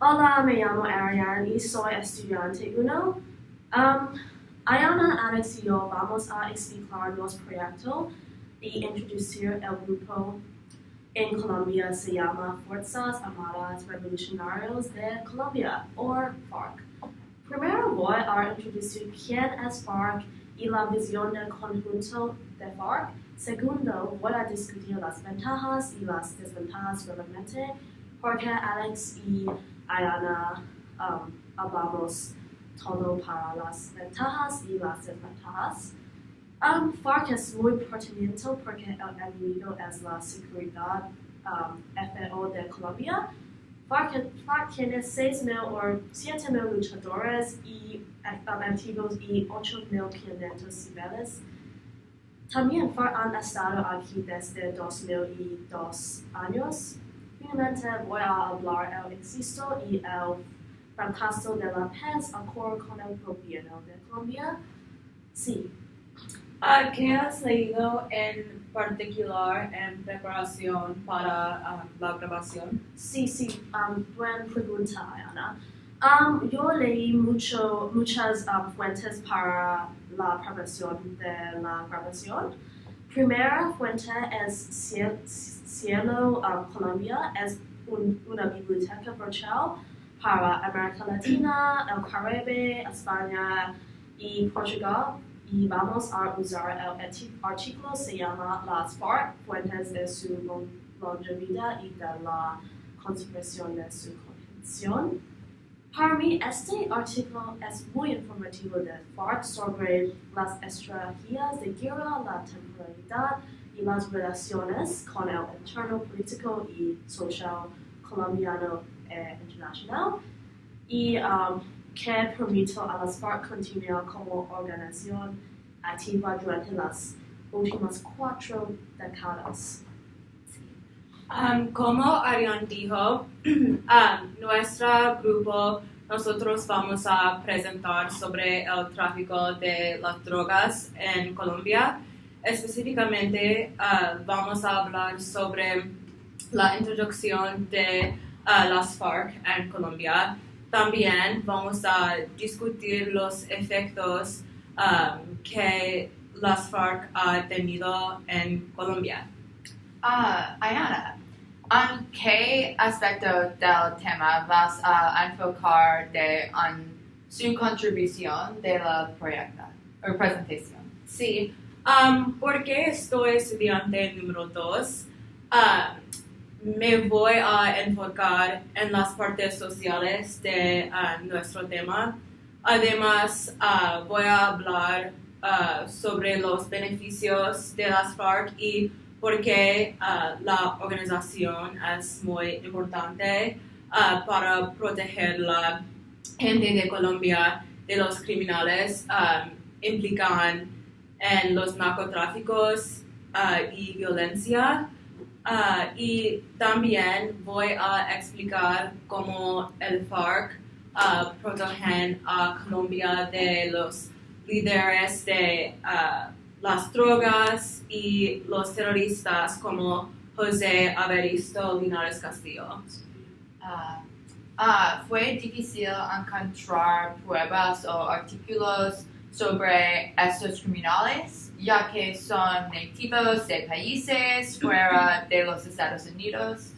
Hola, me llamo Ariane y soy estudiante uno. Um, Ayana, Alex y yo vamos a explicar nuestro proyecto y introducir el grupo en Colombia se llama Fuerzas Armadas Revolucionarios de Colombia, o FARC. Primero voy a introducir quién es FARC y la visión del conjunto de FARC. Segundo, voy a discutir las ventajas y las desventajas brevemente, porque Alex y Ayana hablamos todo para las ventajas y las desventajas. FARC es muy pertinente porque el enemigo es la seguridad FO de Colombia. FARC tiene 6,000 o 7,000 luchadores y antiguos y 8,500 civiles. También FARC han estado aquí desde 2002 años. Finalmente voy a hablar el éxito y el fracaso de la paz acuerdo con el gobierno de Colombia. Sí. ¿Qué has leído en particular en preparación para la grabación? Sí, buena pregunta, Ana. Yo leí muchas fuentes para la preparación de la grabación. Primera fuente es Cielo Colombia, es una biblioteca virtual para América Latina, el Caribe, España y Portugal. Y vamos a usar el artículo, se llama Las FARC, fuentes de su longevidad y de la conservación de su convención. Para mí, este artículo es muy informativo de FARC sobre las estrategias de guerra, la temporalidad y las relaciones con el entorno político y social colombiano e internacional. Y que permitió a las FARC continuar como organización activa durante las últimas 4 décadas. Como Ariane dijo, nuestro grupo, nosotros vamos a presentar sobre el tráfico de las drogas en Colombia. Específicamente, vamos a hablar sobre la introducción de las FARC en Colombia. También vamos a discutir los efectos que las FARC ha tenido en Colombia. Ayana, ¿en qué aspecto del tema vas a enfocar en su contribución de la presentación? Sí, porque estoy estudiante número 2, me voy a enfocar en las partes sociales de nuestro tema. Además, voy a hablar sobre los beneficios de las FARC y por qué la organización es muy importante para proteger la gente de Colombia de los criminales implican en los narcotráficos y violencia. Y también voy a explicar cómo el FARC protegen a Colombia de los líderes de las drogas y los terroristas como José Evaristo Linares Castillo. ¿Fue difícil encontrar pruebas o artículos sobre estos criminales, ya que son nativos de países fuera de los Estados Unidos?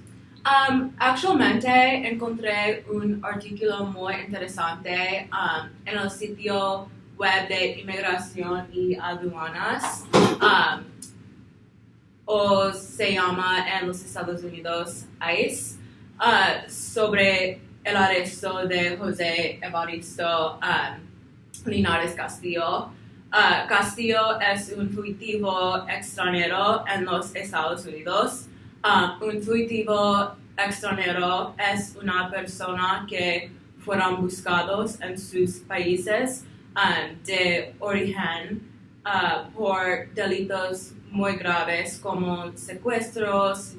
Actualmente encontré un artículo muy interesante en el sitio web de Inmigración y Aduanas, o se llama en los Estados Unidos ICE, sobre el arresto de José Evaristo Linares Castillo. Castillo es un fugitivo extranjero en los Estados Unidos. Un fugitivo extranjero es una persona que fueron buscados en sus países de origen por delitos muy graves como secuestros,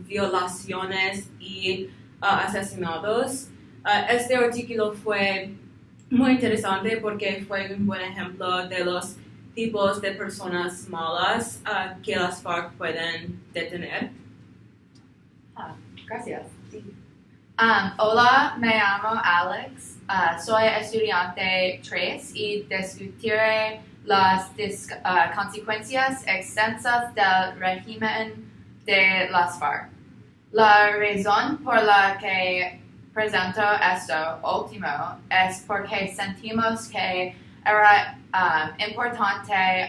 violaciones y asesinatos. Este artículo fue muy interesante porque fue un buen ejemplo de los tipos de personas malas que las FARC pueden detener. Gracias. Sí. Hola, me llamo Alex. Soy estudiante 3 y discutiré las consecuencias extensas del régimen de las FARC. La razón por la que presento esto último es porque sentimos que era importante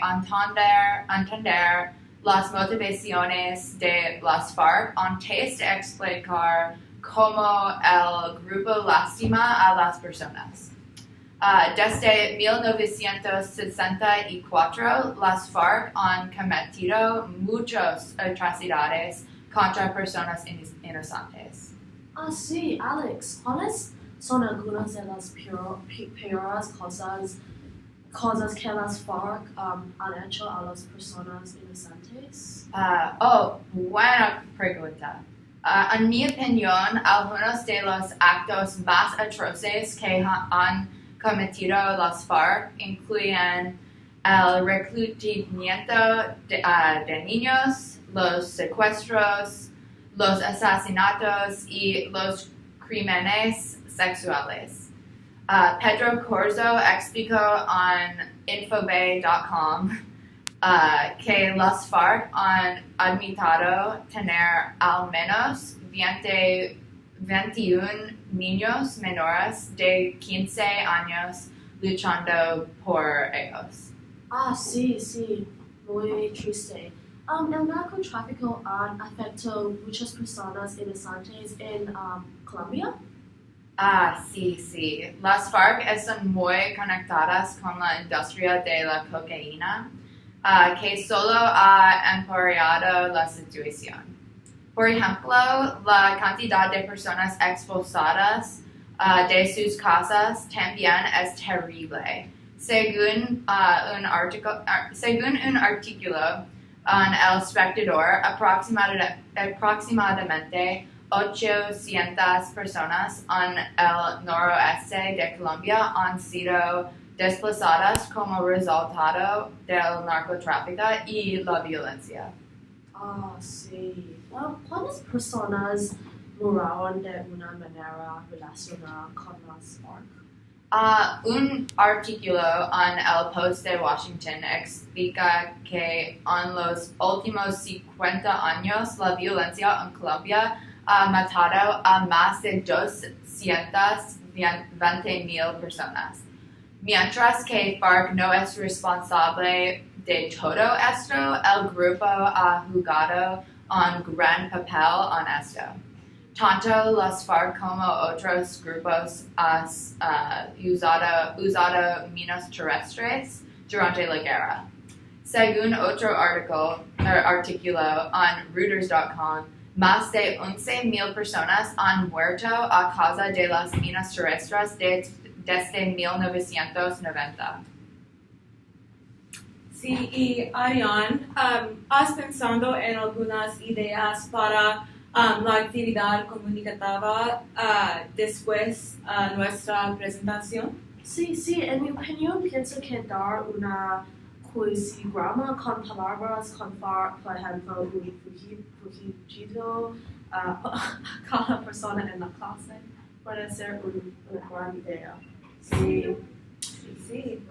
entender las motivaciones de las FARC antes de explicar cómo el grupo lastima a las personas. Desde 1964, las FARC han cometido muchas atrocidades contra personas inocentes. Sí, Alex, ¿cuáles son algunas de las peores cosas que las FARC han hecho a las personas inocentes? Buena pregunta. En mi opinión, algunos de los actos más atroces que han cometido las FARC incluyen el reclutamiento de niños, los secuestros, los asesinatos y los crímenes sexuales. Pedro Corzo explicó en infobay.com que las FARC han admitido tener al menos 21 niños menores de 15 años luchando por ellos. Sí, muy triste. El narcotráfico ha afectado muchas personas inocentes en Colombia. Sí. Las FARC están muy conectadas con la industria de la cocaína, que solo ha empeorado la situación. Por ejemplo, la cantidad de personas expulsadas de sus casas también es terrible. Según un artículo en El Espectador, aproximadamente 800 personas en el noroeste de Colombia han sido desplazadas como resultado del narcotráfico y la violencia. Sí. ¿Cuántas personas murieron de una manera relacionada con las FARC? Un artículo en el Post de Washington explica que en los últimos 50 años la violencia en Colombia ha matado a más de 220,000 personas. Mientras que FARC no es responsable de todo esto, el grupo ha jugado un gran papel en esto. Tanto las FARC como otros grupos han usado minas terrestres durante la guerra. Según otro artículo en Reuters.com, más de 11,000 personas han muerto a causa de las minas terrestres desde 1990. Sí, y Ariane, ¿has pensado en algunas ideas para la actividad comunicativa después de nuestra presentación? Sí, en mi opinión pienso que dar una crucigrama con palabras con FARC, por ejemplo, un fugido, cada persona en la clase, puede ser una gran idea. Sí.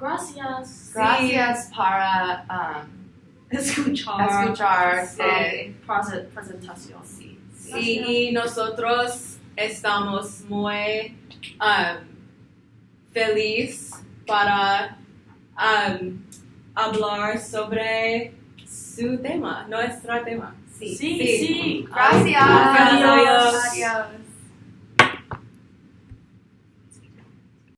Gracias. Gracias para escuchar presentación. Sí, y nosotros estamos muy felices para hablar sobre su tema, nuestro tema. Sí. Gracias. Adiós. Adiós.